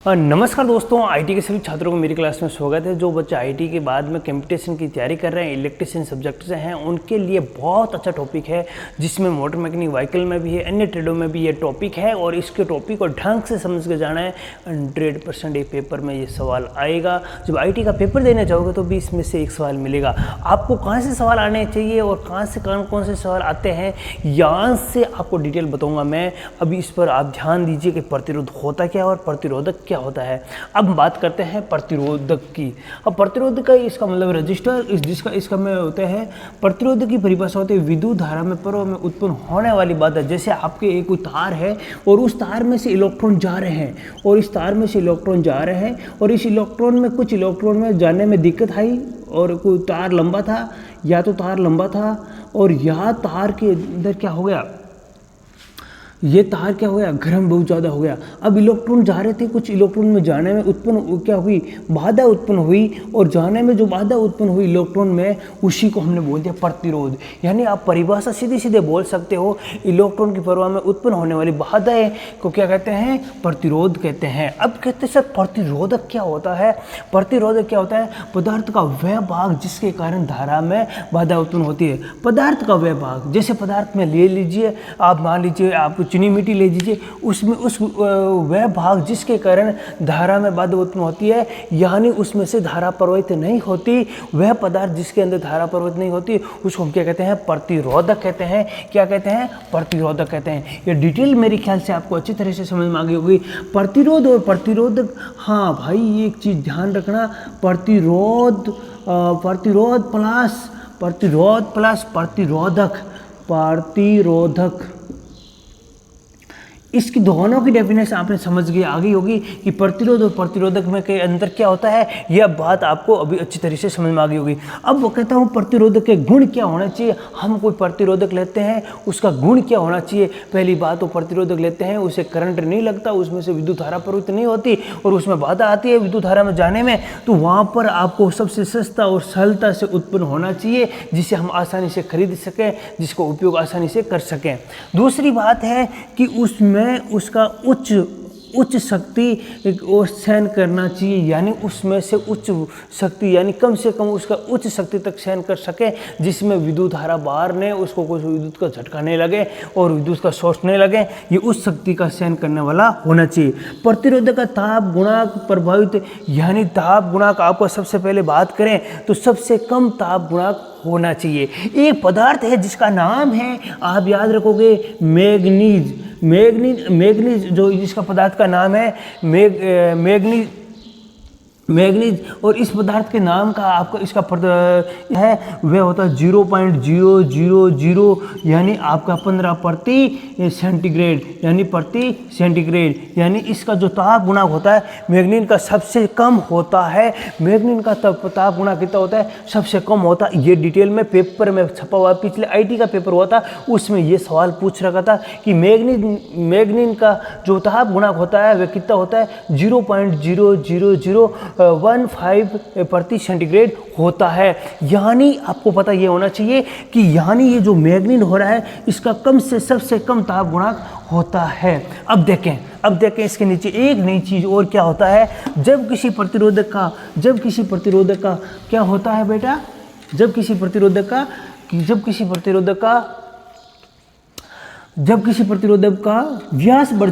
नमस्कार दोस्तों, आईटी के सभी छात्रों को मेरी क्लास में स्वागत है। जो बच्चे आईटी के बाद में कंपटीशन की तैयारी कर रहे हैं, इलेक्ट्रिशियन सब्जेक्ट से हैं, उनके लिए बहुत अच्छा टॉपिक है, जिसमें मोटर मैकेनिक व्हीकल में भी है, अन्य ट्रेडों में भी ये टॉपिक है। और इसके टॉपिक को ढंग से समझ के जाना है। 100% ये पेपर में ये सवाल आएगा। जब आई का पेपर देने जाओगे तो भी इसमें से एक सवाल मिलेगा। आपको कहाँ से सवाल आने चाहिए और कहाँ से कौन से सवाल आते हैं, यहाँ से आपको डिटेल बताऊँगा मैं। अभी इस पर आप ध्यान दीजिए कि प्रतिरोध होता क्या है और प्रतिरोधक क्या होता है। अब हम बात करते हैं प्रतिरोधक की। अब प्रतिरोधक का इसका मतलब रजिस्टर, इसका में होता है प्रतिरोधक की परिभाषा होती है विद्युत धारा में प्रवाह में उत्पन्न होने वाली बाधा। जैसे आपके एक तार है और उस तार में से इलेक्ट्रॉन जा रहे हैं और इस तार में से इलेक्ट्रॉन जा रहे हैं और इस इलेक्ट्रॉन में कुछ इलेक्ट्रॉन में जाने में दिक्कत आई और कोई तार लंबा था, या तो तार लंबा था और यह तार के अंदर क्या हो गया, ये तार क्या हो गया, गर्म बहुत ज़्यादा हो गया। अब इलेक्ट्रॉन जा रहे थे, कुछ इलेक्ट्रॉन में जाने में उत्पन्न क्या हुई, बाधा उत्पन्न हुई, और जाने में जो बाधा उत्पन्न हुई इलेक्ट्रॉन में, उसी को हमने बोल दिया प्रतिरोध। यानी आप परिभाषा सीधे सीधे बोल सकते हो, इलेक्ट्रॉन की प्रवाह में उत्पन्न होने वाली बाधाएं को क्या कहते हैं, प्रतिरोध कहते हैं। अब कहते हैं सर प्रतिरोधक क्या होता है। प्रतिरोधक क्या होता है, पदार्थ का वह भाग जिसके कारण धारा में बाधा उत्पन्न होती है। पदार्थ का वह भाग, जैसे पदार्थ में ले लीजिए आप, मान लीजिए आप चीनी मिट्टी ले लीजिए, उसमें वह भाग जिसके कारण धारा में बाधा उत्पन्न होती है, यानी उसमें से धारा प्रवाहित नहीं होती, वह पदार्थ जिसके अंदर धारा प्रवाहित नहीं होती, उसको हम क्या कहते हैं, प्रतिरोधक कहते हैं। क्या कहते हैं, प्रतिरोधक कहते हैं। ये डिटेल मेरे ख्याल से आपको अच्छी तरह से समझ में आ गई होगी। प्रतिरोध और प्रतिरोधक, हाँ भाई एक चीज़ ध्यान रखना, प्रतिरोध प्लस प्रतिरोधक, इसकी दोनों की डेफिनेशन आपने समझ गई आ गई होगी कि प्रतिरोध और प्रतिरोधक में के अंदर क्या होता है। यह बात आपको अभी अच्छी तरह से समझ में आ गई होगी। अब वो कहता हूँ प्रतिरोधक के गुण क्या होना चाहिए। हम कोई प्रतिरोधक लेते हैं, उसका गुण क्या होना चाहिए। पहली बात तो प्रतिरोधक लेते हैं, उसे करंट नहीं लगता, उसमें से विद्युत धारा प्रवाहित नहीं होती और उसमें बाधा आती है विद्युत धारा में जाने में, तो वहाँ पर आपको सबसे सस्ता और सरलता से उत्पन्न होना चाहिए, जिसे हम आसानी से खरीद सकें, जिसको उपयोग आसानी से कर सकें। दूसरी बात है कि उसमें उसका उच्च शक्ति और सहन करना चाहिए, यानी उसमें से उच्च शक्ति, यानी कम से कम उसका उच्च शक्ति तक सहन कर सके, जिसमें विद्युत धारा बाहर ने उसको कोई विद्युत का झटका नहीं लगे और विद्युत का शॉर्ट नहीं लगे। ये उच्च शक्ति का सहन करने वाला होना चाहिए। प्रतिरोधक का ताप गुणांक प्रभावित, यानी ताप गुणांक आपको सबसे पहले बात करें तो सबसे कम ताप गुणांक होना चाहिए। एक पदार्थ है जिसका नाम है, आप याद रखोगे, मैग्नीज जो जिसका पदार्थ का नाम है मैग्नीज, और इस पदार्थ के नाम का आपका इसका है वह होता है 0.000, यानी आपका 15 प्रति सेंटीग्रेड, यानी इसका जो ताप गुणांक होता है मैग्नीन का सबसे कम होता है। मैग्नीन का ताप गुणांक कितना होता है, सबसे कम होता है। ये डिटेल में पेपर में छपा हुआ, पिछले आईटी का पेपर हुआ था, उसमें ये सवाल पूछ रखा था कि मैग्नीन का जो ताप गुणांक होता है वह कितना होता है, 0.00015 प्रति सेंटीग्रेड होता है। यानी आपको पता ये होना चाहिए कि यानी ये जो मैग्नीन हो रहा है इसका कम से सबसे कम ताप गुणांक होता है। अब देखें इसके नीचे एक नई चीज और क्या होता है। जब किसी प्रतिरोधक का क्या होता है बेटा, जब किसी प्रतिरोधक का व्यास बढ़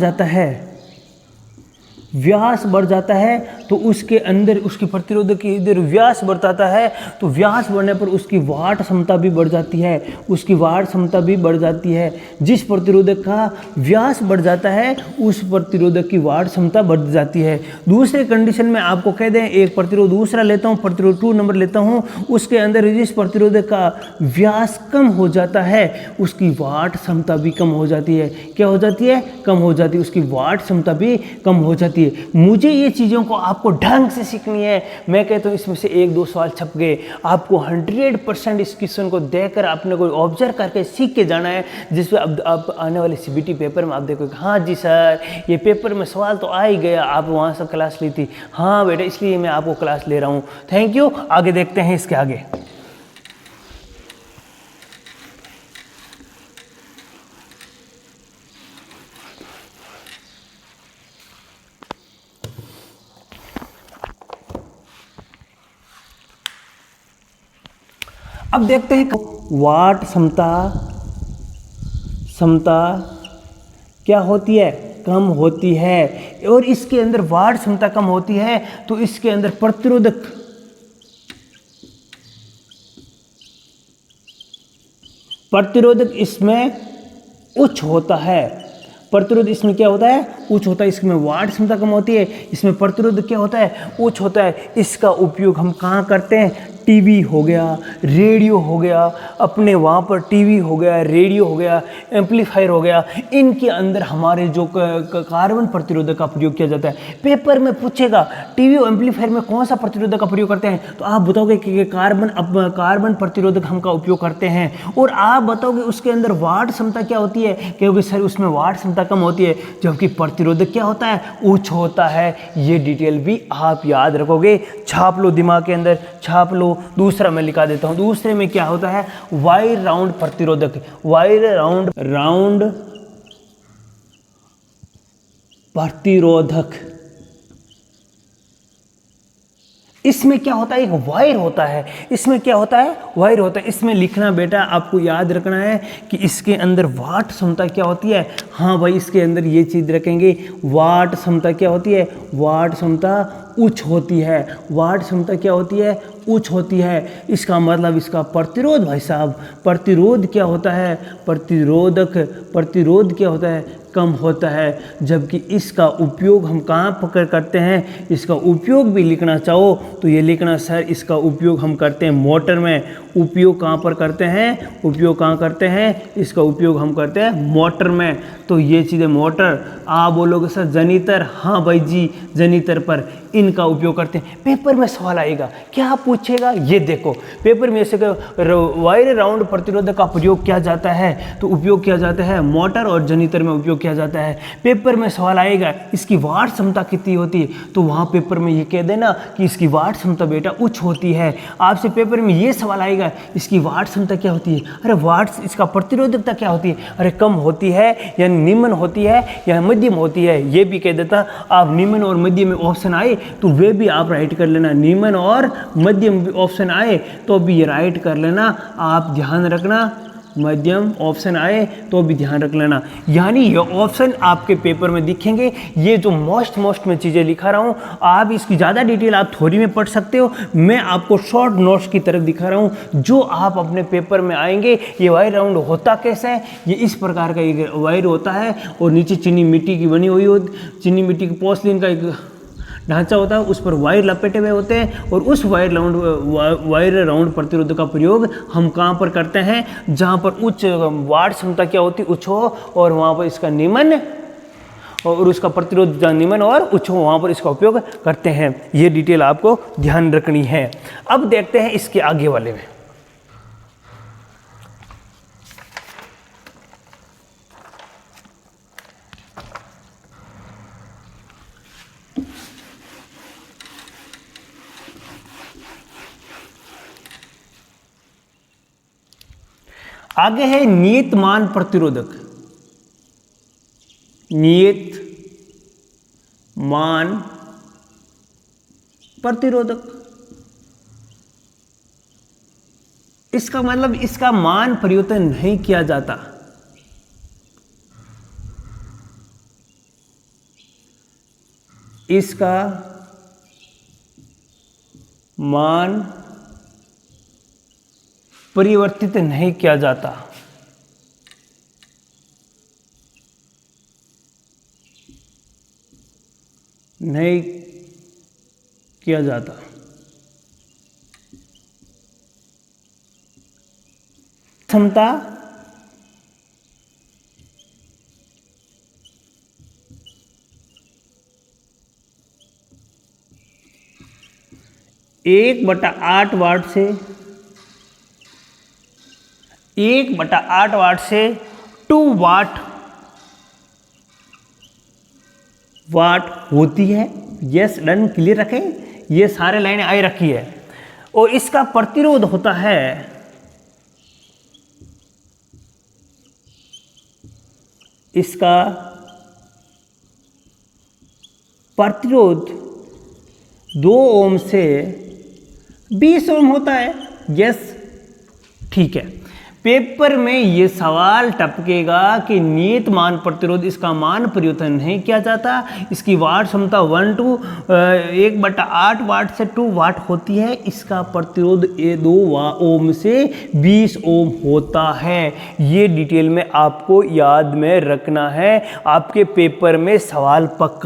जाता है तो उसके अंदर उसकी प्रतिरोधक के इधर व्यास बढ़ता है, तो व्यास बढ़ने पर उसकी वाट क्षमता भी बढ़ जाती है। जिस प्रतिरोधक का व्यास बढ़ जाता है उस प्रतिरोधक की वाट क्षमता बढ़ जाती है। दूसरे कंडीशन में आपको कह दें, एक प्रतिरोध दूसरा लेता हूँ, प्रतिरोध 2 नंबर लेता हूँ, उसके अंदर जिस प्रतिरोधक का व्यास कम हो जाता है उसकी वाट क्षमता भी कम हो जाती है। क्या हो जाती है, कम हो जाती है, उसकी वाट क्षमता भी कम हो जाती है। मुझे ये चीज़ों को आपको ढंग से सीखनी है। मैं कहता हूँ इसमें से 1-2 सवाल छप गए, आपको 100% इस क्वेश्चन को देकर आपने कोई ऑब्जर्व करके सीख के जाना है, जिसपे अब आप आने वाले सीबीटी पेपर में आप देखोगे, हाँ जी सर ये पेपर में सवाल तो आ ही गया, आप वहाँ से क्लास ली थी। हाँ बेटा, इसलिए मैं आपको क्लास ले रहा हूँ। Thank you. आगे देखते हैं इसके आगे। अब देखते हैं वाट क्षमता क्या होती है, कम होती है। और इसके अंदर वाट क्षमता कम होती है तो इसके अंदर प्रतिरोधक इसमें उच्च होता है। प्रतिरोध इसमें क्या होता है, उच्च होता है। इसमें वाट क्षमता कम होती है, इसमें प्रतिरोध क्या होता है, उच्च होता है। इसका उपयोग हम कहाँ करते हैं, टीवी हो गया, रेडियो हो गया, अपने वहाँ पर टीवी हो गया, रेडियो हो गया, एम्पलीफायर हो गया, इनके अंदर हमारे जो कार्बन प्रतिरोधक का प्रयोग किया जाता है। पेपर में पूछेगा टीवी और एम्पलीफायर में कौन सा प्रतिरोधक का प्रयोग करते हैं, तो आप बताओगे कि कार्बन प्रतिरोधक हम का उपयोग करते हैं। और आप बताओगे उसके अंदर वाट क्षमता क्या होती है, क्योंकि सर उसमें वाट क्षमता कम होती है, जबकि प्रतिरोधक क्या होता है, उच्च होता है। ये डिटेल भी आप याद रखोगे, छाप लो, दिमाग के अंदर छाप लो। दूसरा मैं लिखा देता हूं, दूसरे में क्या होता है, वायर राउंड प्रतिरोधक, वायर राउंड प्रतिरोधक। इसमें क्या होता है, एक वायर होता है। इसमें क्या होता है, वायर होता है। इसमें लिखना बेटा आपको याद रखना है कि इसके अंदर वाट क्षमता क्या होती है। हाँ भाई, इसके अंदर ये चीज़ रखेंगे, वाट क्षमता क्या होती है, वाट क्षमता उच्च होती है। वाट क्षमता क्या होती है, उच्च होती है। इसका मतलब इसका प्रतिरोध, भाई साहब प्रतिरोध क्या होता है, प्रतिरोध क्या होता है, कम होता है। जबकि इसका उपयोग हम कहाँ पर करते हैं, इसका उपयोग भी लिखना चाहो तो ये लिखना सर इसका उपयोग हम करते हैं मोटर में। उपयोग कहाँ पर करते हैं, उपयोग कहाँ करते हैं, इसका उपयोग हम करते हैं मोटर में। तो ये चीज़ें मोटर, आप बोलोगे सर जनितर, हाँ भाई जी जनितर पर इनका उपयोग करते हैं। पेपर में सवाल आएगा, क्या पूछेगा, ये देखो पेपर में ऐसे वायर राउंड प्रतिरोधक का प्रयोग किया जाता है, तो उपयोग किया जाता है मोटर और जनितर में उपयोग किया जाता है। पेपर में सवाल आएगा इसकी वाट क्षमता कितनी होती है, तो वहाँ पेपर में ये कह देना कि इसकी वाट क्षमता बेटा उच्च होती है। आपसे पेपर में ये सवाल आएगा इसकी वाट क्षमता क्या होती है, अरे वाट, इसका प्रतिरोधकता क्या होती है, अरे कम होती है या निम्न होती है या मध्यम होती है, ये भी कह देता। आप निम्न और मध्यम में ऑप्शन आए तो वे भी आप राइट कर लेना, निम्न और मध्यम ऑप्शन आए तो भी ये राइट कर लेना। आप ध्यान रखना, मध्यम ऑप्शन आए तो भी ध्यान रख लेना। यानी ये ऑप्शन आपके पेपर में दिखेंगे। ये जो मोस्ट में चीज़ें लिखा रहा हूँ, आप इसकी ज़्यादा डिटेल आप थोड़ी में पढ़ सकते हो, मैं आपको शॉर्ट नोट्स की तरफ दिखा रहा हूँ जो आप अपने पेपर में आएंगे। ये वायर राउंड होता कैसे है, ये इस प्रकार का एक वायर होता है और नीचे चीनी मिट्टी की बनी हुई होती, चीनी मिट्टी की पोर्सिलेन का एक ढांचा होता है, उस पर वायर लपेटे हुए होते हैं। और उस वायर राउंड प्रतिरोधक का प्रयोग हम कहाँ पर करते हैं, जहाँ पर उच्च वाट क्षमता क्या होती है, उच्च हो, और वहाँ पर इसका निम्न, और उसका प्रतिरोध जहाँ निम्न और उच्च हो वहाँ पर इसका उपयोग करते हैं। ये डिटेल आपको ध्यान रखनी है। अब देखते हैं इसके आगे वाले में। आगे है नियत मान प्रतिरोधक। नियत मान प्रतिरोधक, इसका मतलब इसका मान परिवर्तन नहीं किया जाता। इसका मान परिवर्तित नहीं किया जाता। नहीं किया जाता। क्षमता एक बटा आठ वाट से 2 वाट होती है। यस डन, क्लियर रखें, ये सारे लाइनें आई रखी है। और इसका प्रतिरोध होता है, इसका प्रतिरोध 2 ओम से 20 ओम होता है। यस ठीक है, पेपर में ये सवाल टपकेगा कि नियत मान प्रतिरोध, इसका मान परिवर्तन नहीं किया जाता, इसकी वाट क्षमता 1/8 वाट से 2 वाट होती है, इसका प्रतिरोध 2 ओम से 20 ओम होता है। ये डिटेल में आपको याद में रखना है, आपके पेपर में सवाल पक्का